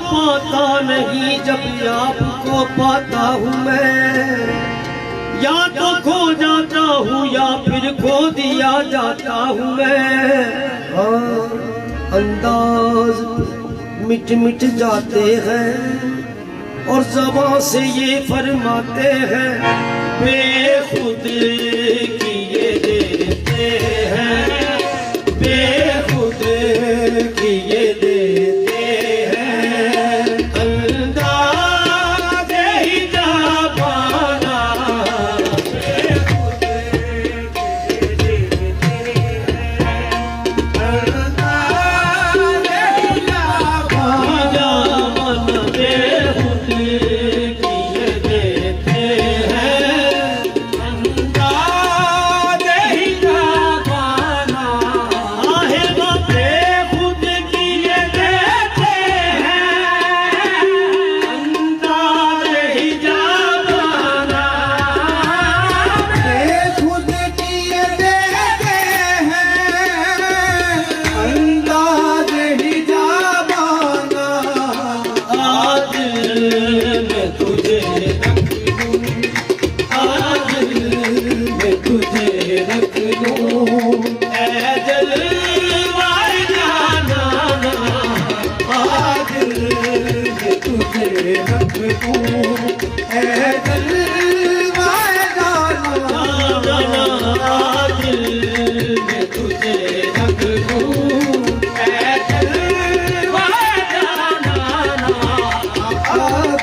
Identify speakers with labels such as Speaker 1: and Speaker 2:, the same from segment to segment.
Speaker 1: पाता नहीं जब आपको पाता हूँ मैं, या तो खो जाता हूँ या फिर खो दिया जाता हूँ मैं। हाँ, अंदाज मिट मिट जाते हैं और ज़बान से ये फरमाते हैं, बेखुद किए देते हैं, बेखुद किए देते हैं। अंदाज़ ही जाबाना बेखुद किए देते हैं, अंदाज़ ही जाबाना बेखुद किए देते हैं, अंदाज़ ही जाबाना आहे वो बेखुद किए देते हैं, अंदाज़ ही जाबाना
Speaker 2: बेखुद किए देते हैं, अंदाज ही जाबाना।
Speaker 1: आज मैं तुझे रख लूं, आज मैं तुझे रख लूं, ऐ जलवाए जाना, आज मैं तुझे रख लूं,
Speaker 2: ऐ जलवाए जाना,
Speaker 1: आज मैं तुझे रख लूं, ऐ जलवाए जाना,
Speaker 2: आज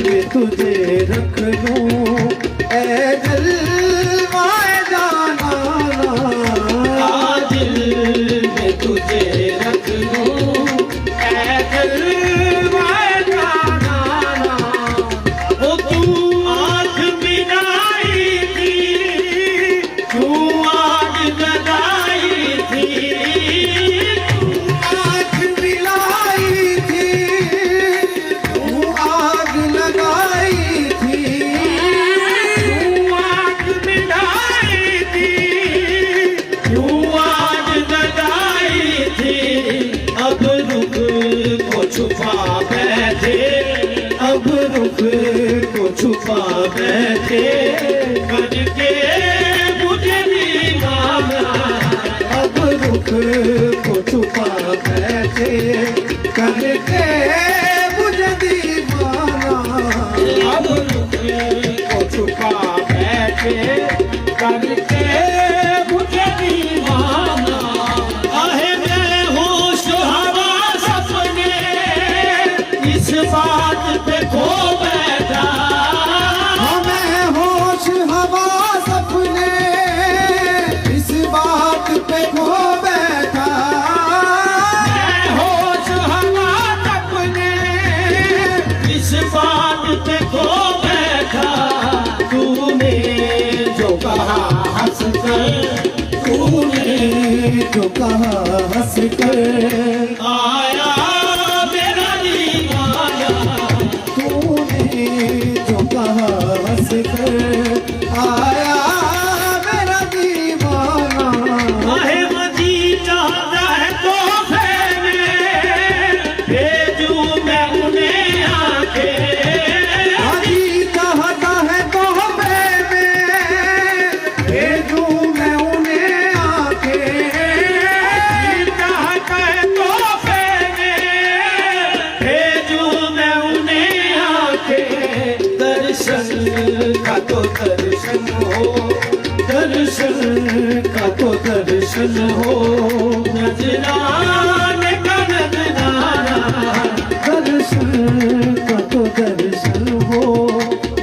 Speaker 2: मैं तुझे रख लूं, ऐ जलवाए जाना।
Speaker 1: आज मैं तुझे रख लूं, ऐ जलवाए जाना। वो तू आँख मिलाई थी, तू आग लगाई थी,
Speaker 2: आँख मिलाई थी, तू आग लगाई थी,
Speaker 1: तू आग मिलाई थी, तू आग लगाई थी। अब रुख को छुपा बैठे, अब रुख को छुपा बैठे, करके मुझे दीवाना,
Speaker 2: अब रुख को छुपा बैठे, करके मुझे दीवाना।
Speaker 1: अब रुख को छुपा बैठे, करके मुझे दीवाना। आहे मैं होश हवास अपने इस बात पे खो बैठा,
Speaker 2: हमें होश हवास अपने इस बात पे खो बैठा।
Speaker 1: मैं होश हवास अपने इस बात पे खो बैठा। तूने जो कहा हंस कर, तूने
Speaker 2: जो कहा हंस कर,
Speaker 1: आया मेरा दीवाना,
Speaker 2: तूने जो कहा हंस कर, आया मेरा दीवाना।
Speaker 1: आहे मजी चाहता है तोहफे में, भेजूं मैं उन्हें आके,
Speaker 2: अजी चाहता है तोहफे में, भेजूं मैं उन्हें आके।
Speaker 1: चाहता है तोहफे में, भेजूं मैं उन्हें आके। दर्शन का तो दर्शन हो, दर्शन का तो दर्शन हो, नजराने का नजराना,
Speaker 2: दर्शन का तो दर्शन हो,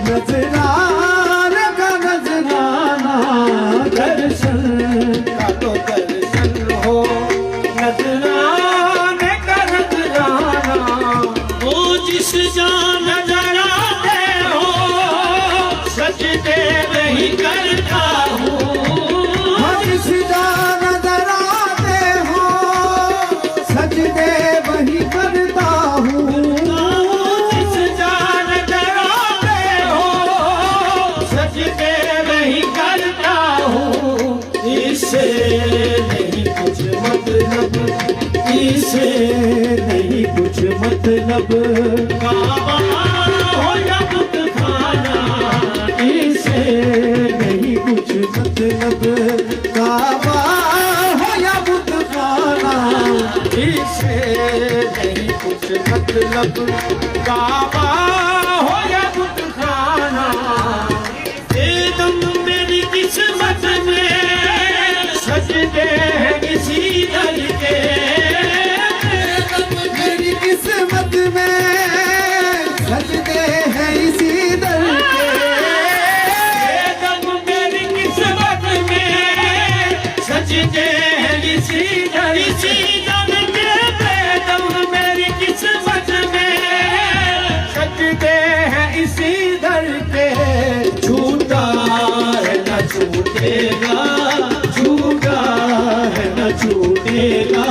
Speaker 2: नजराने का नजराना।
Speaker 1: दर्शन का तो दर्शन हो, नजराने का नजराना। वो जिस जान नजर आते हो, सजदे वही करता हूँ,
Speaker 2: हम जिस जान नजर आते इसे नहीं कुछ मतलब,
Speaker 1: काबा हो या बुतखाना,
Speaker 2: इसे नहीं कुछ मतलब, काबा हो या बुतखाना, इसे नहीं कुछ मतलब,
Speaker 1: काबा हो या बुतखाना, एकदम मेरी किस्मत में सजदे हैं इसी दर के,
Speaker 2: मेरी किस्मत में सजदे हैं इसी दर के,
Speaker 1: एकदम मेरी किस्मत में सजदे हैं इसी दर के, एकदम मेरी किस्मत में सजदे हैं इसी दर के,
Speaker 2: झूठा है न छूटेगा, झूठा है न छूटेगा,